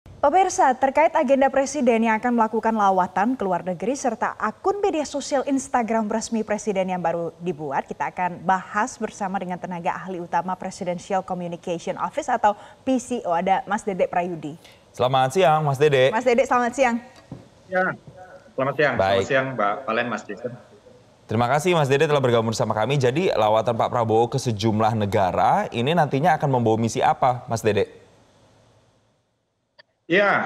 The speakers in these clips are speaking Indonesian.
Pemirsa, terkait agenda Presiden yang akan melakukan lawatan ke luar negeri serta akun media sosial Instagram resmi Presiden yang baru dibuat, kita akan bahas bersama dengan tenaga ahli utama Presidential Communication Office atau PCO, ada Mas Dedek Prayudi. Selamat siang, Mas Dede. Mas Dedek, selamat siang. Ya, selamat siang. Selamat Baik, siang, Mbak Valen, Mas Jason. terima kasih Mas Dede telah bergabung bersama kami. Jadi lawatan Pak Prabowo ke sejumlah negara ini nantinya akan membawa misi apa, Mas Dede? Ya,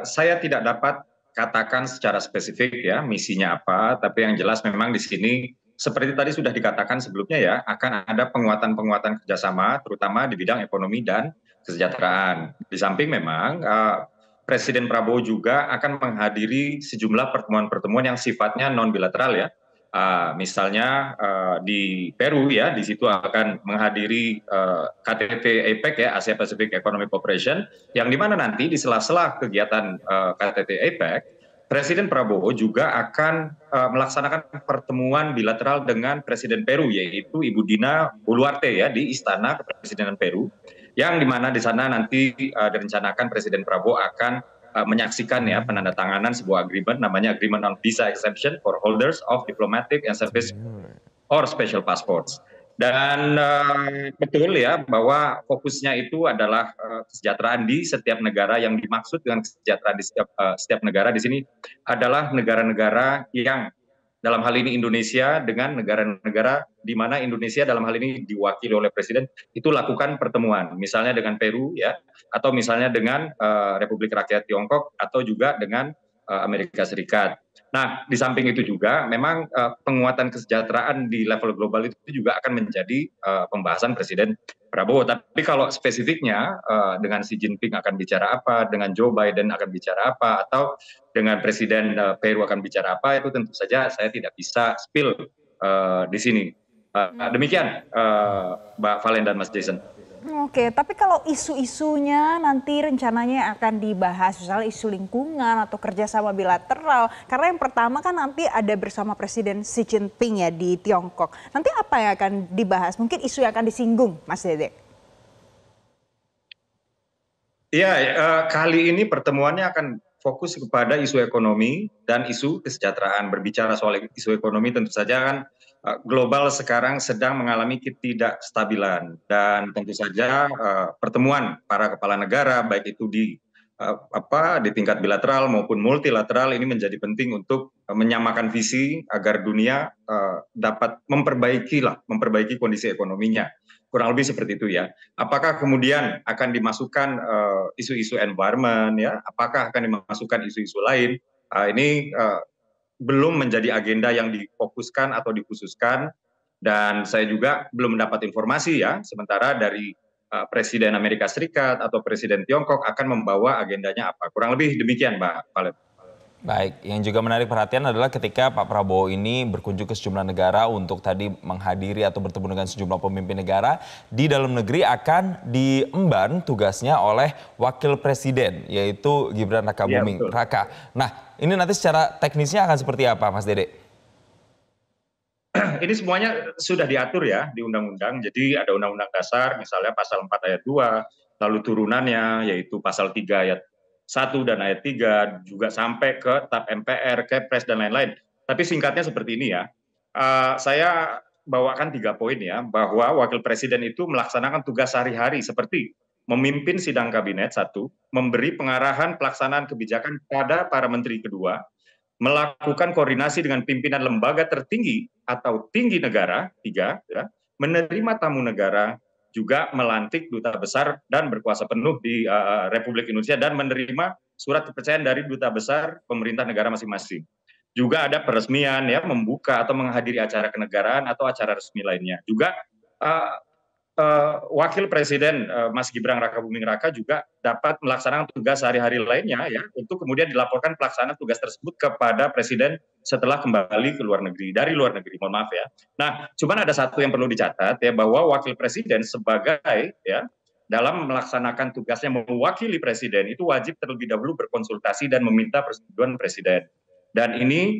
saya tidak dapat katakan secara spesifik ya misinya apa, tapi yang jelas memang di sini seperti tadi sudah dikatakan sebelumnya ya, akan ada penguatan-penguatan kerjasama terutama di bidang ekonomi dan kesejahteraan. Di samping memang Presiden Prabowo juga akan menghadiri sejumlah pertemuan-pertemuan yang sifatnya non bilateral ya. Misalnya di Peru ya, di situ akan menghadiri KTT APEC ya, Asia Pacific Economic Cooperation, yang di mana nanti di sela-sela kegiatan KTT APEC, Presiden Prabowo juga akan melaksanakan pertemuan bilateral dengan Presiden Peru, yaitu Ibu Dina Boluarte ya, di Istana Kepresidenan Peru, yang di mana di sana nanti direncanakan Presiden Prabowo akan menyaksikan ya penandatanganan sebuah agreement namanya Agreement on Visa Exemption for Holders of Diplomatic and Service or Special Passports. Dan betul ya bahwa fokusnya itu adalah kesejahteraan di setiap negara. Yang dimaksud dengan kesejahteraan di setiap negara di sini adalah negara-negara yang dalam hal ini Indonesia dengan negara-negara di mana Indonesia dalam hal ini diwakili oleh Presiden itu lakukan pertemuan, misalnya dengan Peru ya, atau misalnya dengan Republik Rakyat Tiongkok atau juga dengan Amerika Serikat. Nah, di samping itu juga memang penguatan kesejahteraan di level global itu juga akan menjadi pembahasan Presiden Prabowo. Tapi kalau spesifiknya dengan Xi Jinping akan bicara apa, dengan Joe Biden akan bicara apa, atau dengan Presiden Peru akan bicara apa, itu tentu saja saya tidak bisa spill di sini. Demikian Mbak Valen dan Mas Jason. Oke, tapi kalau isu-isunya nanti rencananya akan dibahas, misalnya isu lingkungan atau kerjasama bilateral. Karena yang pertama kan nanti ada bersama Presiden Xi Jinping ya di Tiongkok. Nanti apa yang akan dibahas? Mungkin isu yang akan disinggung, Mas Dede. Iya, kali ini pertemuannya akan fokus kepada isu ekonomi dan isu kesejahteraan. Berbicara soal isu ekonomi tentu saja kan global sekarang sedang mengalami ketidakstabilan dan tentu saja pertemuan para kepala negara baik itu di tingkat bilateral maupun multilateral ini menjadi penting untuk menyamakan visi agar dunia dapat memperbaiki kondisi ekonominya. Kurang lebih seperti itu ya. Apakah kemudian akan dimasukkan isu-isu environment ya? Apakah akan dimasukkan isu-isu lain? Ini belum menjadi agenda yang difokuskan atau dikhususkan, dan saya juga belum mendapat informasi ya. Sementara dari Presiden Amerika Serikat atau Presiden Tiongkok akan membawa agendanya apa. Kurang lebih demikian, Mbak Valen. Baik, yang juga menarik perhatian adalah ketika Pak Prabowo ini berkunjung ke sejumlah negara untuk tadi menghadiri atau bertemu dengan sejumlah pemimpin negara, di dalam negeri akan diemban tugasnya oleh Wakil Presiden, yaitu Gibran Iya, Rakabuming betul. Raka. Nah, ini nanti secara teknisnya akan seperti apa, Mas Dede? Ini semuanya sudah diatur ya di undang-undang. Jadi ada undang-undang dasar, misalnya pasal 4 ayat 2, lalu turunannya yaitu pasal 3 ayat 1 dan ayat 3, juga sampai ke TAP MPR, Kepres, dan lain-lain. Tapi singkatnya seperti ini ya. Saya bawakan 3 poin ya, bahwa Wakil Presiden itu melaksanakan tugas sehari-hari seperti memimpin sidang kabinet, satu, memberi pengarahan pelaksanaan kebijakan pada para menteri, kedua, melakukan koordinasi dengan pimpinan lembaga tertinggi atau tinggi negara, tiga, ya, menerima tamu negara, juga melantik duta besar dan berkuasa penuh di Republik Indonesia, dan menerima surat kepercayaan dari duta besar pemerintah negara masing-masing. Juga ada peresmian ya, membuka atau menghadiri acara kenegaraan atau acara resmi lainnya. Juga uh, Wakil Presiden Mas Gibran Rakabuming Raka juga dapat melaksanakan tugas sehari-hari lainnya ya, untuk kemudian dilaporkan pelaksanaan tugas tersebut kepada Presiden setelah kembali ke luar negeri, dari luar negeri, mohon maaf ya. Nah, cuman ada satu yang perlu dicatat ya, bahwa Wakil Presiden sebagai ya dalam melaksanakan tugasnya mewakili Presiden itu wajib terlebih dahulu berkonsultasi dan meminta persetujuan Presiden. Dan ini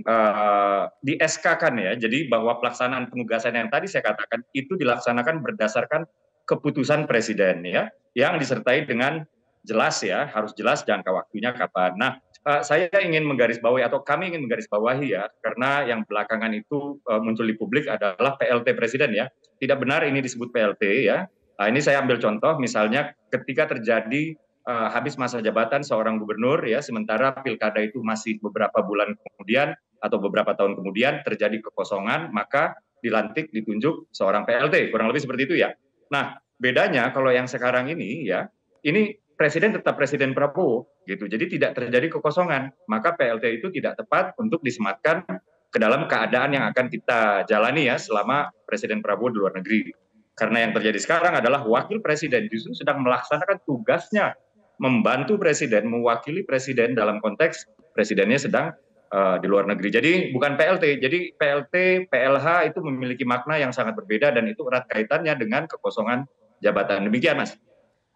di SK-kan ya, jadi bahwa pelaksanaan penugasan yang tadi saya katakan itu dilaksanakan berdasarkan keputusan Presiden ya, yang disertai dengan jelas ya, harus jelas jangka waktunya kapan. Nah, saya ingin menggarisbawahi atau kami ingin menggarisbawahi ya, karena yang belakangan itu muncul di publik adalah PLT Presiden ya. Tidak benar ini disebut PLT ya. Ini saya ambil contoh misalnya ketika terjadi habis masa jabatan seorang gubernur ya, sementara pilkada itu masih beberapa bulan kemudian atau beberapa tahun kemudian terjadi kekosongan, maka dilantik ditunjuk seorang PLT, kurang lebih seperti itu ya. Nah, bedanya kalau yang sekarang ini ya, ini presiden tetap Presiden Prabowo gitu. Jadi tidak terjadi kekosongan, maka PLT itu tidak tepat untuk disematkan ke dalam keadaan yang akan kita jalani ya selama Presiden Prabowo di luar negeri. Karena yang terjadi sekarang adalah wakil presiden justru sedang melaksanakan tugasnya membantu presiden, mewakili presiden dalam konteks presidennya sedang di luar negeri. Jadi bukan PLT. Jadi PLT, PLH itu memiliki makna yang sangat berbeda dan itu erat kaitannya dengan kekosongan jabatan. Demikian, Mas.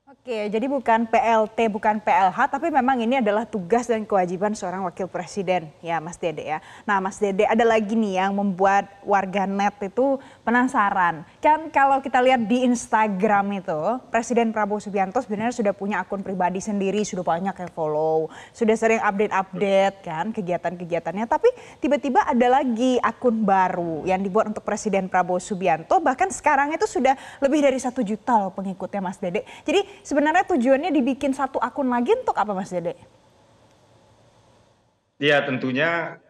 Oke, jadi bukan PLT, bukan PLH, tapi memang ini adalah tugas dan kewajiban seorang wakil presiden, ya Mas Dede ya. Nah Mas Dede, ada lagi nih yang membuat warga net itu penasaran. Kan kalau kita lihat di Instagram itu, Presiden Prabowo Subianto sebenarnya sudah punya akun pribadi sendiri, sudah banyak yang follow, sudah sering update-update kan kegiatan-kegiatannya. Tapi tiba-tiba ada lagi akun baru yang dibuat untuk Presiden Prabowo Subianto, bahkan sekarang itu sudah lebih dari 1 juta loh pengikutnya Mas Dede. Jadi sebenarnya tujuannya dibikin satu akun lagi untuk apa Mas Dede? Ya tentunya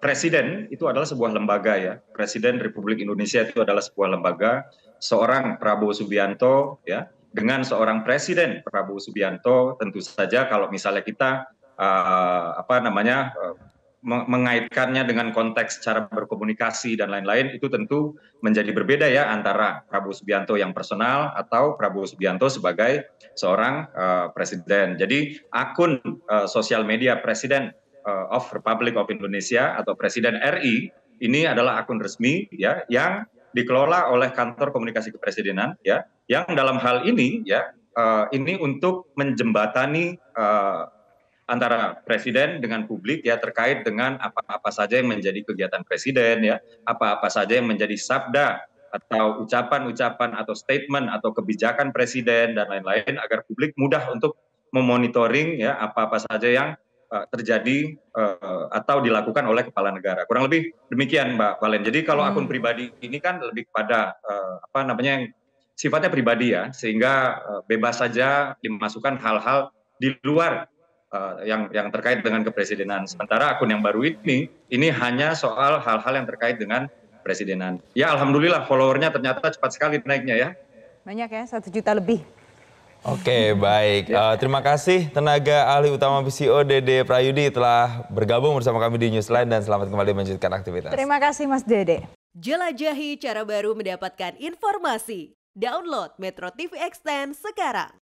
presiden itu adalah sebuah lembaga ya. Presiden Republik Indonesia itu adalah sebuah lembaga. Seorang Prabowo Subianto ya dengan seorang Presiden Prabowo Subianto tentu saja kalau misalnya kita mengaitkannya dengan konteks cara berkomunikasi dan lain-lain itu tentu menjadi berbeda ya antara Prabowo Subianto yang personal atau Prabowo Subianto sebagai seorang presiden. Jadi akun sosial media Presiden of Republic of Indonesia atau Presiden RI ini adalah akun resmi ya yang dikelola oleh Kantor Komunikasi Kepresidenan ya yang dalam hal ini ya ini untuk menjembatani antara presiden dengan publik ya terkait dengan apa-apa saja yang menjadi kegiatan presiden ya, apa-apa saja yang menjadi sabda atau ucapan-ucapan atau statement atau kebijakan presiden dan lain-lain agar publik mudah untuk memonitoring ya apa-apa saja yang terjadi atau dilakukan oleh kepala negara. Kurang lebih demikian Mbak Valen. Jadi kalau akun pribadi ini kan lebih pada yang sifatnya pribadi ya, sehingga bebas saja dimasukkan hal-hal di luar yang terkait dengan kepresidenan. Sementara akun yang baru ini hanya soal hal-hal yang terkait dengan presidenan. Ya alhamdulillah followernya ternyata cepat sekali naiknya ya. Banyak ya, 1 juta lebih. Oke, baik. Terima kasih tenaga ahli utama PCO Dede Prayudi telah bergabung bersama kami di Newsline dan selamat kembali melanjutkan aktivitas. Terima kasih Mas Dede. Jelajahi cara baru mendapatkan informasi. Download Metro TV Extend sekarang.